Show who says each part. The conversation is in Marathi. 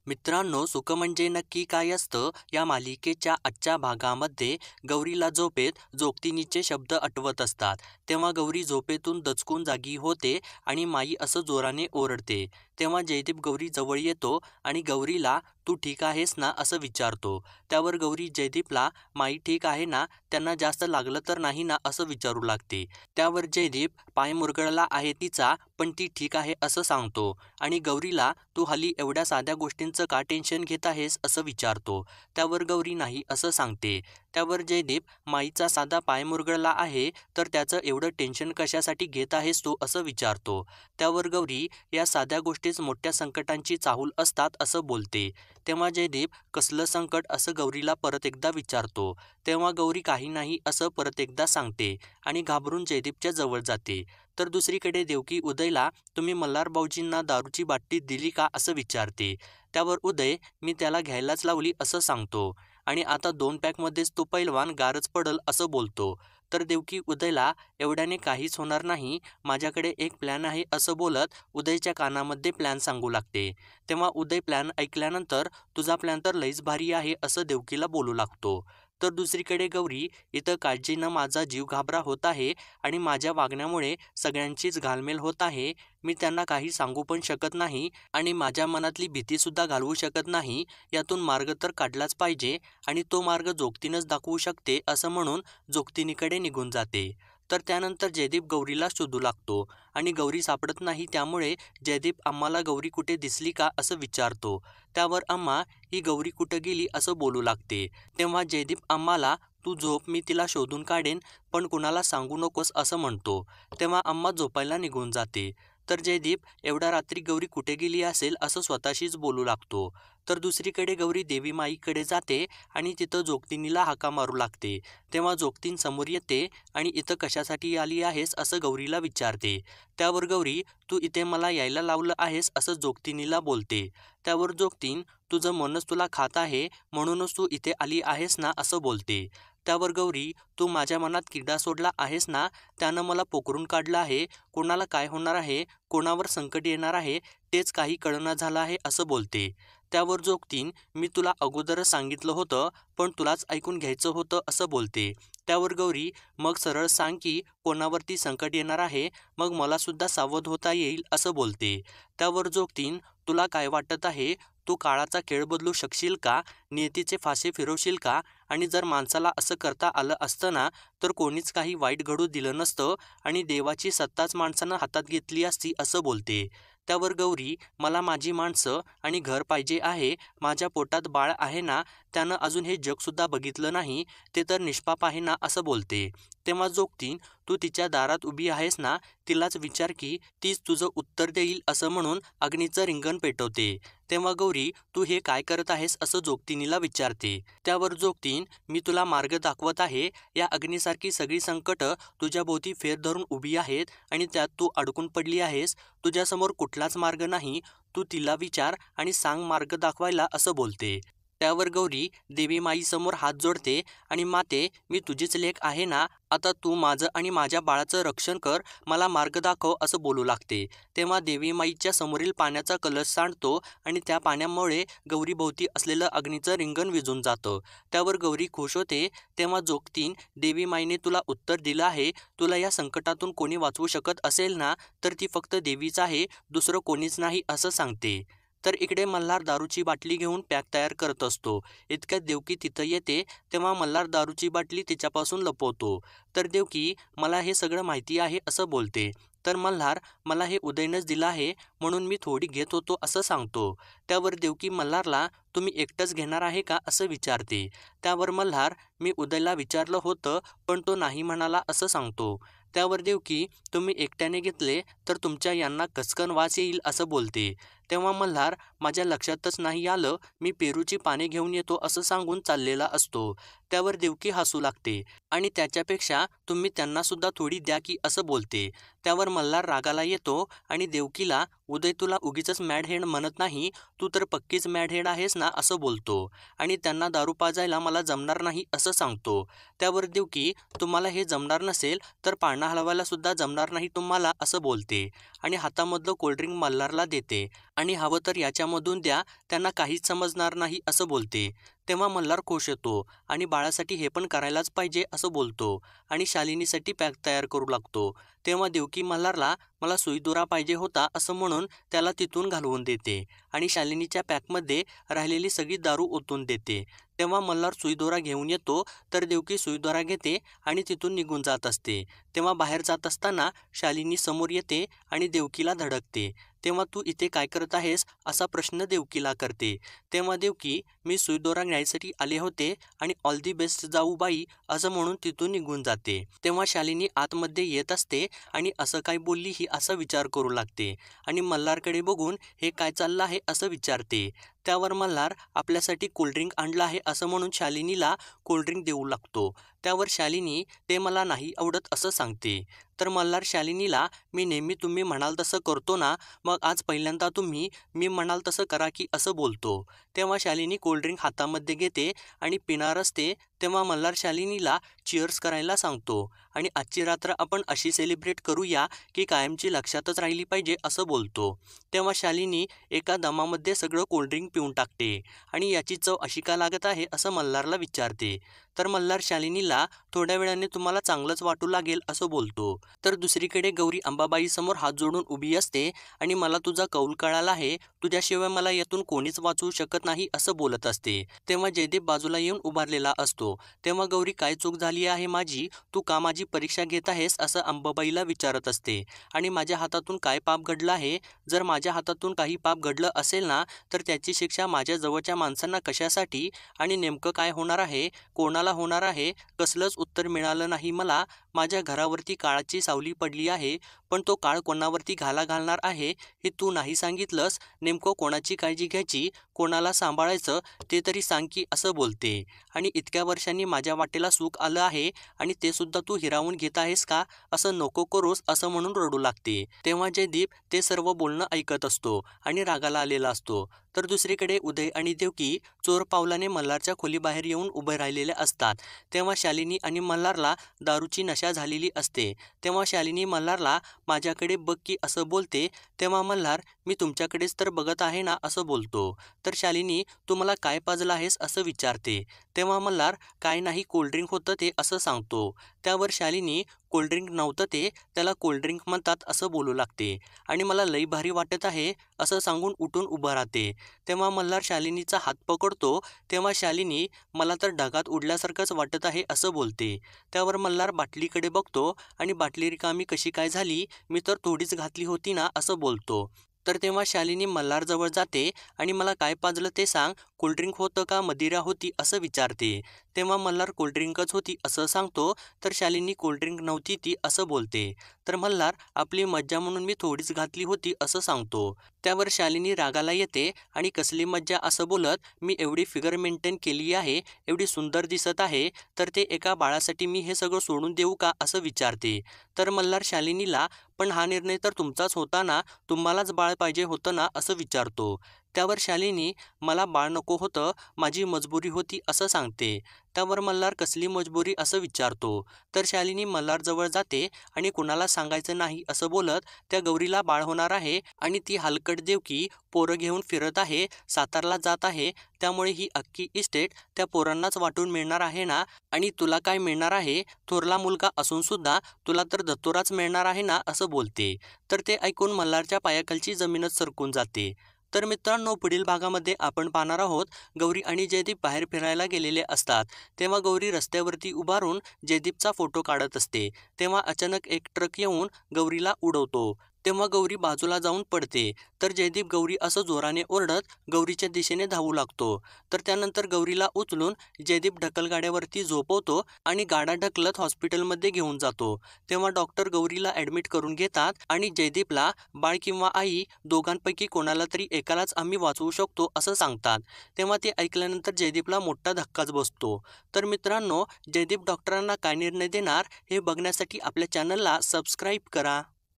Speaker 1: मित्रांनो, सुख म्हणजे नक्की काय असतं या मालिकेच्या आजच्या भागामध्ये गौरीला झोपेत जोगतिनीचे शब्द आठवत असतात. तेव्हा गौरी झोपेतून दचकून जागी होते आणि माई असं जोराने ओरडते. तेव्हा जयदीप गौरी जवळ येतो आणि गौरीला तू ठीक आहेस ना असं विचारतो. त्यावर गौरी जयदीपला माई ठीक आहे ना, त्यांना जास्त लागलं तर नाही ना असं विचारू लागते. त्यावर जयदीप पाय मुरगळला आहे तिचा, पण ती ठीक आहे असं सांगतो आणि गौरीला तू हल्ली एवढ्या साध्या गोष्टींचं का टेन्शन घेत आहेस असं विचारतो. त्यावर गौरी नाही असं सांगते. त्यावर जयदीप माईचा साधा पाय मुरगळला आहे तर त्याचं एवढं टेन्शन कशासाठी घेत आहेस तू असं विचारतो. त्यावर गौरी या साध्या गोष्टीच मोठ्या संकटांची चाहूल असतात असं बोलते. तेव्हा जयदीप कसलं संकट असं गौरीला परत एकदा विचारतो. तेव्हा गौरी काही नाही असं परत एकदा सांगते आणि घाबरून जयदीपच्या जवळ जाते. तर दुसरीकडे देवकी उदयला तुम्ही मल्हार भाऊजींना दारूची बाटली दिली का असं विचारते. त्यावर उदय मी त्याला घ्यायलाच लावली असं सांगतो आणि आता 2 पॅकमध्येच तो पैलवान गारच पडल असं बोलतो. तर देवकी उदयला एवढ्याने काहीच होणार नाही, माझ्याकडे एक प्लॅन आहे असं बोलत उदयच्या कानामध्ये प्लॅन सांगू लागते. तेव्हा उदय प्लॅन ऐकल्यानंतर तुझा प्लॅन तर लईच भारी आहे असं देवकीला बोलू लागतो. तर दुसरीकडे गौरी इथं काळजीनं माझा जीव घाबरा होत आहे आणि माझ्या वागण्यामुळे सगळ्यांचीच घालमेल होत आहे. मी त्यांना काही सांगू पण शकत नाही आणि माझ्या मनातली भीतीसुद्धा घालवू शकत नाही. यातून मार्ग तर काढलाच पाहिजे आणि तो मार्ग जोगतीनच दाखवू शकते असं म्हणून जोगतिनीकडे निघून जाते. तर त्यानंतर जयदीप गौरीला शोधू लागतो आणि गौरी सापडत नाही. त्यामुळे जयदीप आम्हाला गौरी कुठे दिसली का असं विचारतो. त्यावर अम्मा ही गौरी कुठं गेली असं बोलू लागते. तेव्हा जयदीप आम्हाला तू झोप, मी तिला शोधून काढेन, पण कुणाला सांगू नकोस असं म्हणतो. तेव्हा अम्मा झोपायला निघून जाते. तर जयदीप एवढ्या रात्री गौरी कुठे गेली असेल असं स्वतःशीच बोलू लागतो. तर दुसरीकडे गौरी देवी माईकडे जाते आणि तिथं जोगतिनीला हाका मारू लागते. तेव्हा जोगतीन समोर येते आणि इथं कशासाठी आली आहेस असं गौरीला विचारते. त्यावर गौरी तू इथे मला यायला लावलं आहेस असं जोगतिनीला बोलते. त्यावर जोगतीन तुझं मनच तुला खात आहे म्हणूनच तू इथे आली आहेस ना असं बोलते. त्यावर गौरी तू माझ्या मनात किडा सोडला आहेस ना, त्यानं मला पोखरून काढलं आहे. कोणाला काय होणार आहे, कोणावर संकट येणार आहे तेच काही कळना झालं आहे असं बोलते. त्यावर जोगतीन मी तुला अगोदरच सांगितलं होतं, पण तुलाच ऐकून घ्यायचं होतं असं बोलते. त्यावर गौरी मग सरळ सांग की कोणावरती संकट येणार आहे, मग मला सुद्धा सावध होता येईल असं बोलते. त्यावर जोगतीन तुला काय वाटत आहे, तू काळाचा खेळ बदलू शकशील का, नियतीचे फासे फिरवशील का, आणि जर माणसाला असं करता आलं असतं ना तर कोणीच काही वाईट घडू दिलं नसतं आणि देवाची सत्ताच माणसानं हातात घेतली असती असं बोलते. त्यावर गौरी मला माझी माणसं आणि घर पाहिजे आहे, माझ्या पोटात बाळ आहे ना, त्यानं अजून हे जगसुद्धा बघितलं नाही, ते तर निष्पाप आहे ना असं बोलते. तेव्हा जोगतीन तू तिच्या दारात उभी आहेस ना, तिलाच विचार की तीच तुझं उत्तर देईल असं म्हणून अग्नीचं रिंगण पेटवते. तेव्हा गौरी तू हे काय करत आहेस असं जोगतिनीला विचारते. त्यावर जोगतीन मी तुला मार्ग दाखवत आहे, या अग्नीसारखी सगळी संकटं तुझ्या भोवती फेर धरून उभी आहेत आणि त्यात तू अडकून पडली आहेस, तुझ्यासमोर कुठलाच मार्ग नाही, तू तिला विचार आणि सांग मार्ग दाखवायला असं बोलते. त्यावर गौरी देवी माईसमोर हात जोडते आणि माते मी तुझीच लेक आहे ना, आता तू माझं आणि माझ्या बाळाचं रक्षण कर, मला मार्ग दाखव असं बोलू लागते. तेव्हा देवी माईच्या समोरील पाण्याचा कलश सांडतो आणि त्या पाण्यामुळे गौरीभोवती असलेलं अग्नीचं रिंगण विझून जातं. त्यावर गौरी खुश होते. तेव्हा जोगतीन देवी माईने तुला उत्तर दिलं आहे, तुला या संकटातून कोणी वाचवू शकत असेल ना तर ती फक्त देवीच आहे, दुसरं कोणीच नाही असं सांगते. तर इकडे मल्हार दारूची बाटली घेऊन पॅक तयार करत असतो. इतक्यात देवकी तिथं येते. तेव्हा मल्हार दारूची बाटली तिच्यापासून लपवतो. तर देवकी मला हे सगळं माहिती आहे असं बोलते. तर मल्हार मला हे उदयनच दिलं आहे म्हणून मी थोडी घेत होतो असं सांगतो. त्यावर देवकी मल्हारला तुम्ही एकटंच घेणार आहे का असं विचारते. त्यावर मल्हार मी उदयला विचारलं होतं पण तो नाही म्हणाला असं सांगतो. त्यावर देवकी तुम्ही एकट्याने घेतले तर तुमच्या यांना कचकन वास येईल असं बोलते. तेव्हा मल्हार माझ्या लक्षातच नाही आलं, मी पेरूची पाने घेऊन येतो असं सांगून चाललेला असतो. त्यावर देवकी हसू लागते आणि त्याच्यापेक्षा तुम्ही त्यांना सुद्धा थोडी द्या की असं बोलते. त्यावर मल्हार रागाला येतो आणि देवकीला उदय तुला उगीचच मॅड हेड म्हणत नाही, तू तर पक्कीच मॅड हेड आहेस ना असं बोलतो आणि त्यांना दारू पाजायला मला जमणार नाही असं सांगतो. त्यावर देवकी तुम्हाला हे जमणार नसेल तर पाळणा हलवायला सुद्धा जमणार नाही तुम्हाला असं बोलते आणि हातामधलं कोल्ड्रिंक मल्हारला देते आणि हवं तर याच्यामधून द्या, त्यांना काहीच समजणार नाही असं बोलते. तेव्हा मल्हार खुश होतो आणि बाळासाठी हे पण करायलाच पाहिजे असं बोलतो आणि शालिनीसाठी पॅक तयार करू लागतो. तेव्हा देवकी मल्हारला मला सुईदोरा पाहिजे होता असं म्हणून त्याला तिथून घालवून देते आणि शालिनीच्या पॅकमध्ये राहिलेली सगळी दारू ओतून देते. तेव्हा मल्हार सुईदोरा घेऊन येतो तर देवकी सुईदोरा घेते आणि तिथून निघून जात असते. तेव्हा बाहेर जात असताना शालिनी समोर येते आणि देवकीला धडकते. तेव्हा तू इथे काय करत आहेस असा प्रश्न देवकीला करते. तेव्हा देवकी मी सुईदोरा न्यायसाठी आले होते आणि ऑल दी बेस्ट जाऊ बाई असं म्हणून तिथून निघून जाते. तेव्हा शालिनी आतमध्ये येत असते आणि असं काय बोलली ही असा विचार करू लागते आणि मल्हारकडे बघून हे काय चाललं आहे असं विचारते. त्यावर मल्हार आपल्यासाठी कोल्ड्रिंक आणलं आहे असं म्हणून शालिनीला कोल्ड्रिंक देऊ लागतो. त्यावर शालिनी ते मला नाही आवडत असं सांगते. तर मल्हार शालिनीला मी नेहमी तुम्ही म्हणाल तसं करतो ना, मग आज पहिल्यांदा तुम्ही मी म्हणाल तसं करा की असं बोलतो. तेव्हा शालिनी कोल्ड्रिंक हातामध्ये घेते आणि पिणार असते. तेव्हा मल्हार शालिनीला चिअर्स करायला सांगतो आणि आजची रात्र आपण अशी सेलिब्रेट करूया की कायमची लक्षातच राहिली पाहिजे असं बोलतो. तेव्हा शालिनी एका दमामध्ये सगळं कोल्ड्रिंक पिऊन टाकते आणि याची चव अशी का लागत आहे असं मल्हारला विचारते. तर मल्हार शालिनीला थोड्या वेळाने तुम्हाला चांगलंच वाटू लागेल असं बोलतो. तर दुसरीकडे गौरी अंबाबाई समोर हात जोडून उभी असते आणि मला तुझा कौल कळाला आहे, तुझ्याशिवाय मला यातून कोणीच वाचवू शकत नाही असं बोलत असते. तेव्हा जयदेव बाजूला येऊन उभारलेला असतो. तेव्हा गौरी काय चूक झाली आहे माझी, तू का माझी परीक्षा घेत आहेस असं अंबाबाईला विचारत असते आणि माझ्या हातातून काय पाप घडलं आहे, जर माझ्या हातातून काही पाप घडलं असेल ना तर त्याची शिक्षा माझ्या जवळच्या माणसांना कशासाठी आणि नेमकं काय होणार आहे, कोणाला होणार आहे, कसलंच उत्तर मिळालं नाही मला. माझ्या घरावरती काळाची सावली पडली आहे, पण तो काळ कोणावरती घालणार आहे हे तू नाही सांगितलंस. नेमकं कोणाची काळजी घ्यायची, कोणाला सांभाळायचं ते तरी सांग की असं बोलते. आणि इतक्या वर्षांनी माझ्या वाटेला सुख आलं आहे आणि ते सुद्धा तू हिरावून घेत आहेस का, असं नको करोस असं म्हणून रडू लागते. तेव्हा जयदीप ते सर्व बोलणं ऐकत असतो आणि रागाला आलेला असतो. तर दुसरीकडे उदय आणि देवकी चोर पावलाने मल्हारच्या खोलीबाहेर येऊन उभे राहिलेले असतात. तेव्हा शालिनी आणि मल्हारला दारूची नशा झालेली असते. तेव्हा शालिनी मल्हारला माझ्याकडे बघ की असं बोलते. तेव्हा मल्हार मी तुमच्याकडेच तर बघत आहे ना असं बोलतो. तर शालिनी तू मला काय पाजलं आहेस असं विचारते. तेव्हा मल्हार काय नाही कोल्ड्रिंक होतं ते असं सांगतो. त्यावर शालिनी कोल्ड्रिंक नव्हतं ते, त्याला कोल्ड्रिंक म्हणतात असं बोलू लागते आणि मला लई भारी वाटत आहे असं सांगून उठून उभं राहते. तेव्हा मल्हार शालिनीचा हात पकडतो. तेव्हा शालिनी मला तर ढगात उडल्यासारखंच वाटत आहे असं बोलते. त्यावर मल्हार बाटलीकडे बघतो आणि बाटली रिकामी कशी काय झाली, मी तर थोडीच घातली होती ना असं बोलतो. तर तेव्हा शालिनी मल्हारजवळ जाते आणि मला काय पाजलं ते सांग, कोल्ड्रिंक होतं का मदिरा होती असं विचारते. तेव्हा मल्हार कोल्ड्रिंकच होती असं सांगतो. तर शालिनी कोल्ड्रिंक नव्हती ती असं बोलते. तर मल्हार आपली मज्जा म्हणून मी थोडीच घातली होती असं सांगतो. त्यावर शालिनी रागाला येते आणि कसली मज्जा असं बोलत, मी एवढी फिगर मेंटेन केली आहे, एवढी सुंदर दिसत आहे, तर ते एका बाळासाठी मी हे सगळं सोडून देऊ का असं विचारते. तर मल्हार शालिनीला पण हा निर्णय तर तुमचाच होता ना, तुम्हालाच बाळ पाहिजे होतं ना असं विचारतो. त्यावर शालिनी मला बाळ नको होतं, माझी मजबुरी होती असं सांगते. त्यावर मल्हार कसली मजबुरी असं विचारतो. तर शालिनी मल्हारजवळ जाते आणि कुणाला सांगायचं नाही असं बोलत त्या गौरीला बाळ होणार आहे आणि ती हलकट देवकी पोरं घेऊन फिरत आहे, सातारला जात आहे, त्यामुळे ही अख्खी इस्टेट त्या पोरांनाच वाटून मिळणार आहे ना आणि तुला काय मिळणार आहे, थोरला मुलगा असून सुद्धा तुला तर दत्तोराच मिळणार आहे ना असं बोलते. तर ते ऐकून मल्हारच्या पायाखालची जमीनच सरकून जाते. तर मित्रांनो पुढील भागामध्ये आपण पाहणार आहोत गौरी आणि जयदीप बाहेर फिरायला गेलेले असतात. तेव्हा गौरी रस्त्यावरती उभारून जयदीपचा फोटो काढत असते. तेव्हा अचानक एक ट्रक येऊन गौरीला उडवतो. तेव्हा गौरी बाजूला जाऊन पडते. तर जयदीप गौरी असं जोराने ओरडत गौरीच्या दिशेने धावू लागतो. तर त्यानंतर गौरीला उचलून जयदीप ढकलगाड्यावरती झोपवतो आणि गाडा ढकलत हॉस्पिटलमध्ये घेऊन जातो. तेव्हा डॉक्टर गौरीला ॲडमिट करून घेतात आणि जयदीपला बाळ किंवा आई दोघांपैकी कोणाला तरी एकालाच आम्ही वाचवू शकतो असं सांगतात. तेव्हा ते ऐकल्यानंतर जयदीपला मोठा धक्काच बसतो. तर मित्रांनो जयदीप डॉक्टरांना काय निर्णय देणार हे बघण्यासाठी आपल्या चॅनलला सबस्क्राईब करा.